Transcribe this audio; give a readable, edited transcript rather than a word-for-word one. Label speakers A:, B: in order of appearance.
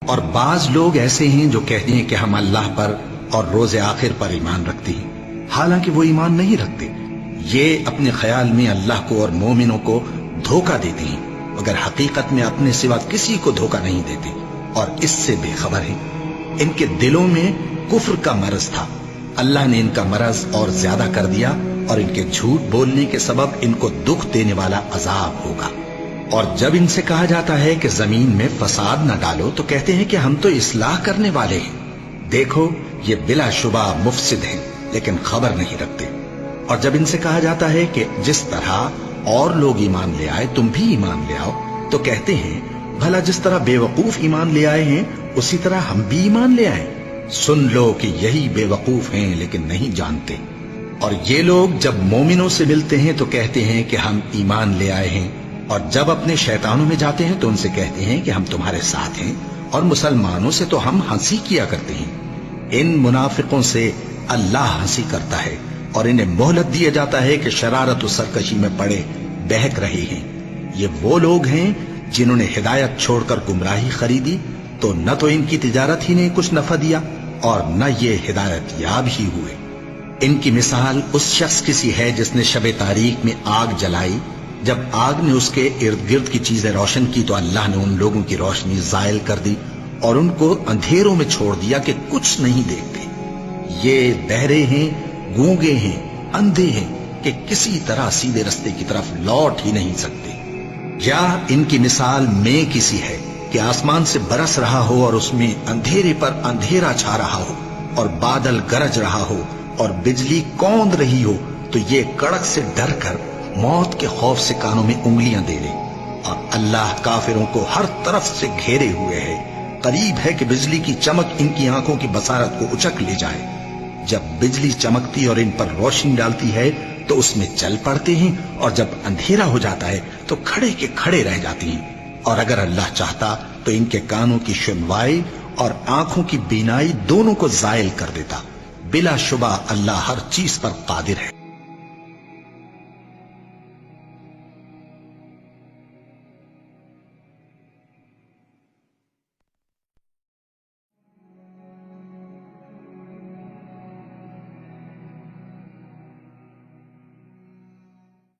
A: اور بعض لوگ ایسے ہیں جو کہتے ہیں کہ ہم اللہ پر اور روز آخر پر ایمان رکھتے ہیں، حالانکہ وہ ایمان نہیں رکھتے۔ یہ اپنے خیال میں اللہ کو اور مومنوں کو دھوکہ دیتے ہیں، مگر حقیقت میں اپنے سوا کسی کو دھوکہ نہیں دیتے اور اس سے بے خبر ہیں۔ ان کے دلوں میں کفر کا مرض تھا، اللہ نے ان کا مرض اور زیادہ کر دیا، اور ان کے جھوٹ بولنے کے سبب ان کو دکھ دینے والا عذاب ہوگا۔ اور جب ان سے کہا جاتا ہے کہ زمین میں فساد نہ ڈالو تو کہتے ہیں کہ ہم تو اصلاح کرنے والے ہیں۔ دیکھو یہ بلا شبہ مفسد ہیں لیکن خبر نہیں رکھتے۔ اور جب ان سے کہا جاتا ہے کہ جس طرح اور لوگ ایمان لے آئے تم بھی ایمان لے آؤ تو کہتے ہیں بھلا جس طرح بے وقوف ایمان لے آئے ہیں اسی طرح ہم بھی ایمان لے آئیں۔ سن لو کہ یہی بے وقوف ہیں لیکن نہیں جانتے۔ اور یہ لوگ جب مومنوں سے ملتے ہیں تو کہتے ہیں کہ ہم ایمان لے آئے ہیں، اور جب اپنے شیطانوں میں جاتے ہیں تو ان سے کہتے ہیں کہ ہم تمہارے ساتھ ہیں، اور مسلمانوں سے تو ہم ہنسی کیا کرتے ہیں۔ ان منافقوں سے اللہ ہنسی کرتا ہے اور انہیں مہلت دیا جاتا ہے کہ شرارت و سرکشی میں پڑے بہک رہے ہیں۔ یہ وہ لوگ ہیں جنہوں نے ہدایت چھوڑ کر گمراہی خریدی، تو نہ تو ان کی تجارت ہی نے کچھ نفع دیا اور نہ یہ ہدایت یاب ہی ہوئے۔ ان کی مثال اس شخص کی سی ہے جس نے شب تاریک میں آگ جلائی، جب آگ نے اس کے ارد گرد کی چیزیں روشن کی تو اللہ نے ان لوگوں کی روشنی زائل کر دی اور ان کو اندھیروں میں چھوڑ دیا کہ کچھ نہیں دیکھتے۔ یہ بہرے ہیں، گونگے ہیں، اندھے ہیں کہ کسی طرح سیدھے رستے کی طرف لوٹ ہی نہیں سکتے۔ یا ان کی مثال میں کسی ہے کہ آسمان سے برس رہا ہو اور اس میں اندھیرے پر اندھیرا چھا رہا ہو اور بادل گرج رہا ہو اور بجلی کوند رہی ہو، تو یہ کڑک سے ڈر کر موت کے خوف سے کانوں میں انگلیاں دے لے۔ اور اللہ کافروں کو ہر طرف سے گھیرے ہوئے ہے، قریب ہے کہ بجلی کی چمک ان کی آنکھوں کی بصارت کو اچک لے جائے۔ جب بجلی چمکتی اور ان پر روشنی ڈالتی ہے تو اس میں چل پڑتے ہیں، اور جب اندھیرا ہو جاتا ہے تو کھڑے کے کھڑے رہ جاتے ہیں۔ اور اگر اللہ چاہتا تو ان کے کانوں کی سنوائی اور آنکھوں کی بینائی دونوں کو زائل کر دیتا۔ بلا شبہ اللہ ہر چیز پر قادر ہے۔